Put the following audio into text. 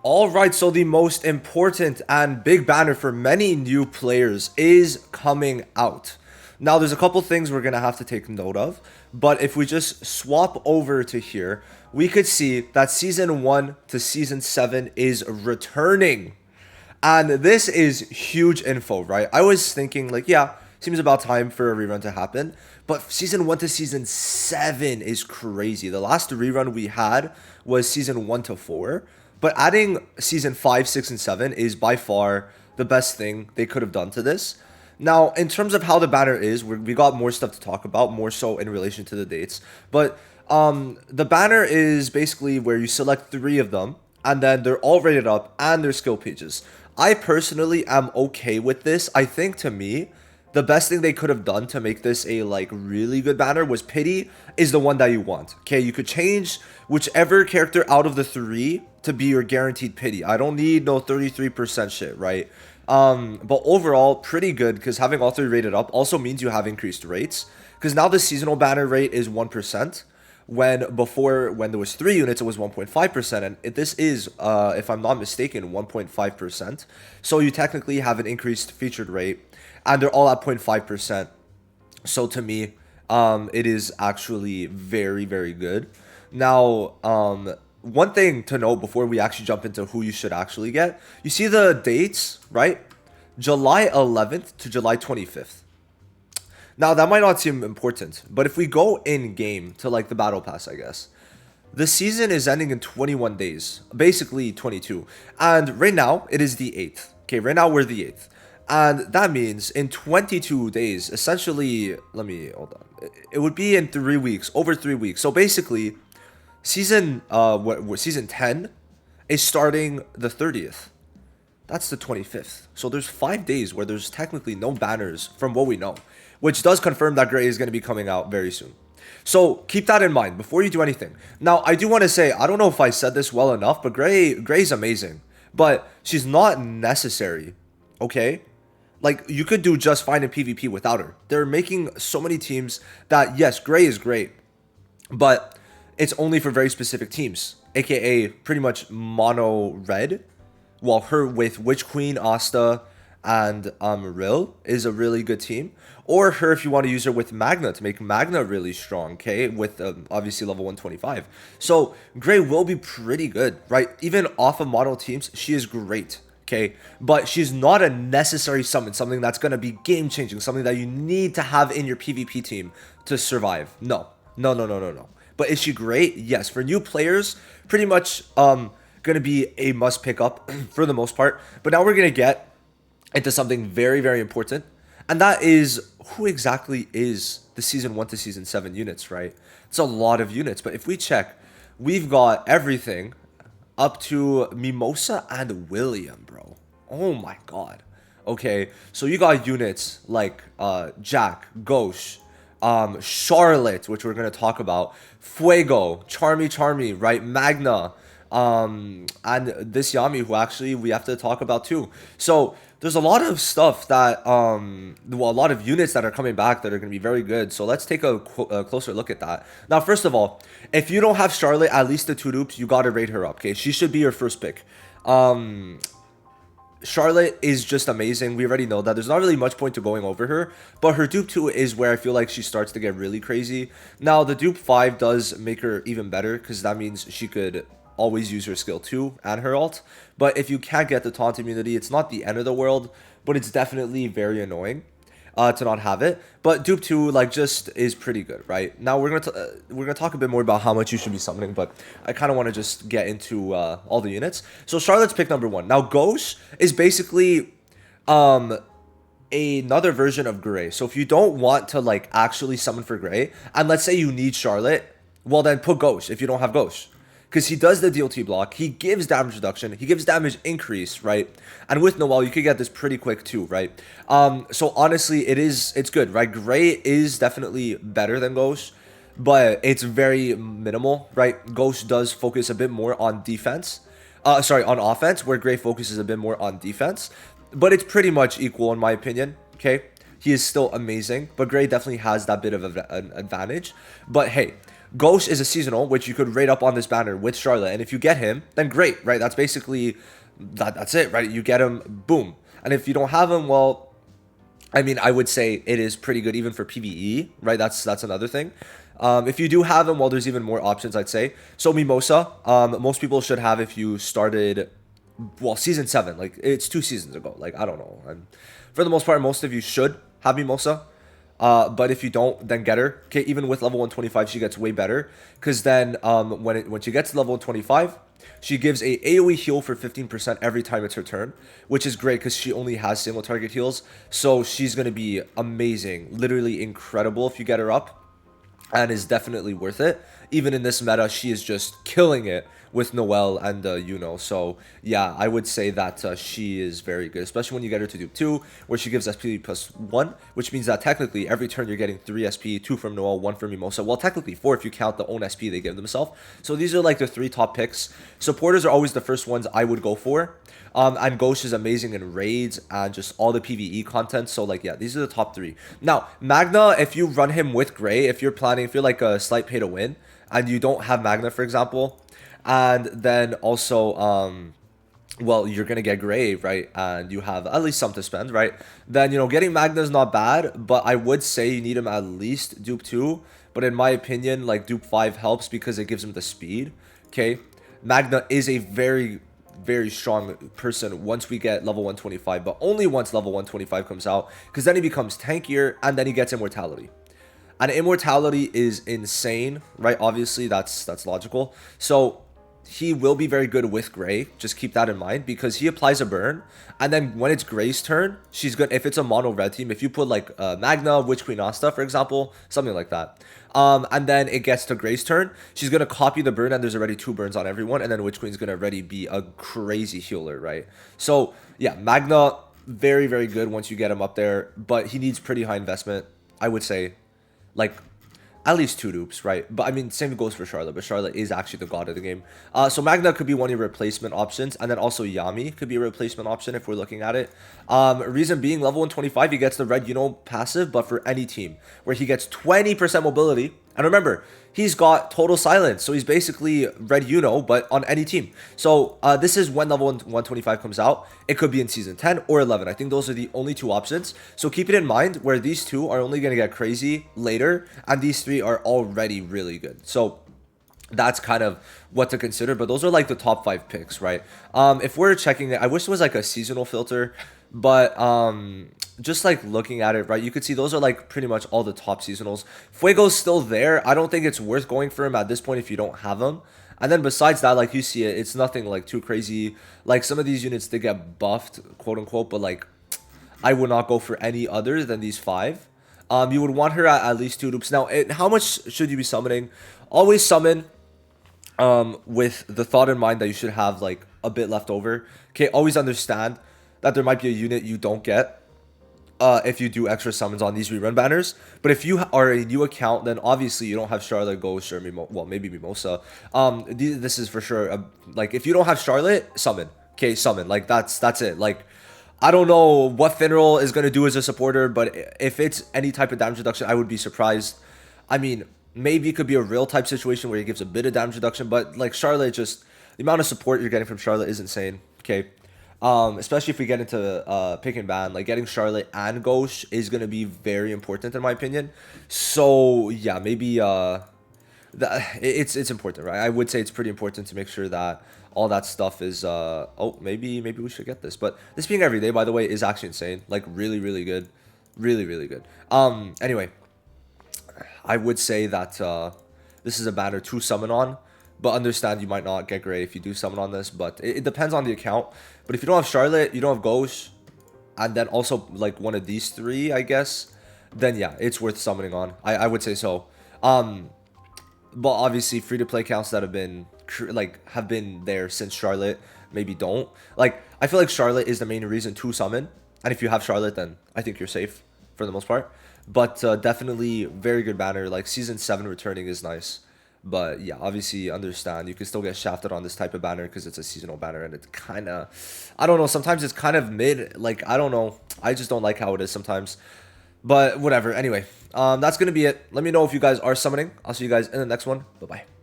All right, so the most important and big banner for many new players is coming out. Now, there's a couple things we're going to have to take note of, but if we just swap over to here, we could see that season 1 to season 7 is returning. And this is huge info, right? I was thinking, like, yeah, seems about time for a rerun to happen. But season 1 to season 7 is crazy. The last rerun we had was season 1 to 4. But adding season 5, 6, and 7 is by far the best thing they could have done to this. Now, in terms of how the banner is, we got more stuff to talk about, more so in relation to the dates. But the banner is basically where you select 3 of them, and then they're all rated up, and their skill pages. I personally am okay with this. I think to me, the best thing they could have done to make this a like really good banner was pity is the one that you want. Okay, you could change whichever character out of the 3 to be your guaranteed pity. I don't need no 33% shit, right? But overall, pretty good because having all 3 rated up also means you have increased rates. Because now the seasonal banner rate is 1%. When before, when there was 3 units, it was 1.5%, and this is, if I'm not mistaken, 1.5%. So you technically have an increased featured rate, and they're all at 0.5%. So to me, it is actually very, very good. Now, one thing to note before we actually jump into who you should actually get, you see the dates, right? July 11th to July 25th. Now, that might not seem important, but if we go in game to like the battle pass, I guess, the season is ending in 21 days, basically 22. And right now, it is the 8th. Okay, right now we're the 8th. And that means in 22 days, essentially, let me, hold on. It would be in 3 weeks, over 3 weeks. So basically, season 10 is starting the 30th. That's the 25th. So there's 5 days where there's technically no banners from what we know, which does confirm that Gray is going to be coming out very soon. So keep that in mind before you do anything. Now, I do want to say, I don't know if I said this well enough, but Gray's amazing, but she's not necessary, okay? Like, you could do just fine in PvP without her. They're making so many teams that, yes, Gray is great, but it's only for very specific teams, aka pretty much mono red. Well, her with Witch Queen, Asta, and Rill is a really good team. Or her if you want to use her with Magna to make Magna really strong, okay? With obviously level 125. So Gray will be pretty good, right? Even off of mono teams, she is great, okay? But she's not a necessary summon, something that's going to be game changing, something that you need to have in your PvP team to survive. No, no, no, no, no, no. But is she great? Yes. For new players, pretty much going to be a must pick up for the most part. But now we're going to get into something very, very important. And that is who exactly is the season 1 to season 7 units, right? It's a lot of units. But if we check, we've got everything up to Mimosa and William, bro. Oh my god. Okay, so you got units like Jack, Ghost, Charlotte, which we're gonna talk about, Fuego, Charmy, right? Magna, and this Yami, who actually we have to talk about too. So there's a lot of stuff that, well, a lot of units that are coming back that are gonna be very good. So let's take a closer look at that. Now, first of all, if you don't have Charlotte, at least the 2 dupes, you gotta rate her up. Okay, she should be your first pick. Charlotte is just amazing. We already know that. There's not really much point to going over her, but her dupe 2 is where I feel like she starts to get really crazy. Now, the dupe 5 does make her even better because that means she could always use her skill 2 and her ult. But if you can't get the taunt immunity, it's not the end of the world, but it's definitely very annoying to not have it. But dupe 2 like just is pretty good, right? Now we're gonna talk a bit more about how much you should be summoning, but I kind of want to just get into all the units. So Charlotte's pick number 1. Now Ghost is basically another version of Gray. So if you don't want to like actually summon for Gray, and let's say you need Charlotte, well then put Ghost if you don't have Ghost. Because he does the DLT block, he gives damage reduction, he gives damage increase, right? And with Noelle, you could get this pretty quick too, right? So honestly, it's good, right? Gray is definitely better than Ghost, but it's very minimal, right? Ghost does focus a bit more on defense, on offense, where Gray focuses a bit more on defense. But it's pretty much equal in my opinion, okay? He is still amazing, but Gray definitely has that bit of an advantage. But hey, Ghost is a seasonal, which you could rate up on this banner with Charlotte. And if you get him, then great, right? That's basically, that's it, right? You get him, boom. And if you don't have him, well, I mean, I would say it is pretty good even for PvE, right? That's another thing. If you do have him, well, there's even more options, I'd say. So Mimosa, most people should have if you started, well, season 7. Like, it's 2 seasons ago. Like, I don't know. And for the most part, most of you should have Mimosa. But if you don't, then get her. Okay, even with level 125, she gets way better. Because then when she gets to level 125, she gives a AoE heal for 15% every time it's her turn, which is great because she only has single target heals. So she's going to be amazing, literally incredible if you get her up, and is definitely worth it. Even in this meta, she is just killing it with Noelle and So yeah, I would say that she is very good, especially when you get her to dupe 2, where she gives SP plus 1, which means that technically every turn you're getting 3 SP, 2 from Noelle, 1 from Mimosa. Well, technically 4 if you count the own SP they give themselves. So these are like the 3 top picks. Supporters are always the first ones I would go for. And Ghost is amazing in raids and just all the PvE content. So like, yeah, these are the top 3. Now, Magna, if you run him with Gray, if you're like a slight pay to win and you don't have Magna, for example, and then also, well, you're going to get Gray, right? And you have at least some to spend, right? Then, getting Magna is not bad, but I would say you need him at least dupe 2. But in my opinion, like dupe 5 helps because it gives him the speed, okay? Magna is a very strong person once we get level 125, but only once level 125 comes out, because then he becomes tankier and then he gets immortality. And immortality is insane, right? Obviously, that's logical. So he will be very good with Gray. Just keep that in mind, because he applies a burn, and then when it's Gray's turn, she's good. If it's a mono red team, if you put like Magna, Witch Queen Asta, for example, something like that, and then it gets to Gray's turn, she's gonna copy the burn, and there's already 2 burns on everyone, and then Witch Queen's gonna already be a crazy healer, right? So yeah, Magna, very good once you get him up there, but he needs pretty high investment, I would say. Like, at least 2 dupes, right? But I mean, same goes for Charlotte, but Charlotte is actually the god of the game. So Magna could be one of your replacement options, and then also Yami could be a replacement option if we're looking at it. Reason being, level 125, he gets the red passive, but for any team, where he gets 20% mobility. And remember, he's got total silence, so he's basically red but on any team. So this is when level 125 comes out. It could be in season 10 or 11. I think those are the only 2 options. So keep it in mind, where these 2 are only going to get crazy later, and these 3 are already really good. So that's kind of what to consider, but those are like the top 5 picks, right? If we're checking it, I wish it was like a seasonal filter, but just like looking at it, right, you could see those are like pretty much all the top seasonals. Fuego's still there. I don't think it's worth going for him at this point if you don't have him. And then besides that, like, you see it, it's nothing like too crazy. Like, some of these units, they get buffed, quote unquote, but like, I would not go for any other than these 5. You would want her at least 2 dupes. Now, how much should you be summoning? Always summon with the thought in mind that you should have like a bit left over. Okay, always understand that there might be a unit you don't get if you do extra summons on these rerun banners. But if you are a new account, then obviously you don't have Charlotte, Ghost, or well, maybe Mimosa. This is for sure. Like, if you don't have Charlotte, summon. Okay, summon. Like, that's it. Like, I don't know what Finral is going to do as a supporter, but if it's any type of damage reduction, I would be surprised. I mean, maybe it could be a real type situation where he gives a bit of damage reduction, but like Charlotte, just the amount of support you're getting from Charlotte is insane. Okay. Especially if we get into pick and ban, like getting Charlotte and Ghost is going to be very important in my opinion. So yeah, maybe it's important, right? I would say it's pretty important to make sure that all that stuff is oh, maybe we should get this. But this being every day, by the way, is actually insane. Like, really good. Really good. Anyway, I would say that this is a banner to summon on, but understand you might not get Gray if you do summon on this, but it depends on the account. But if you don't have Charlotte, you don't have Ghost, and then also like one of these 3, I guess, then yeah, it's worth summoning on. I would say so. But obviously free-to-play accounts that have been there since Charlotte maybe don't. Like, I feel like Charlotte is the main reason to summon, and if you have Charlotte, then I think you're safe for the most part. But definitely very good banner. Like, season 7 returning is nice. But yeah, obviously understand you can still get shafted on this type of banner because it's a seasonal banner, and it's kind of, I don't know, sometimes it's kind of mid. Like, I don't know, I just don't like how it is sometimes. But whatever. Anyway, that's going to be it. Let me know if you guys are summoning. I'll see you guys in the next one. Bye-bye.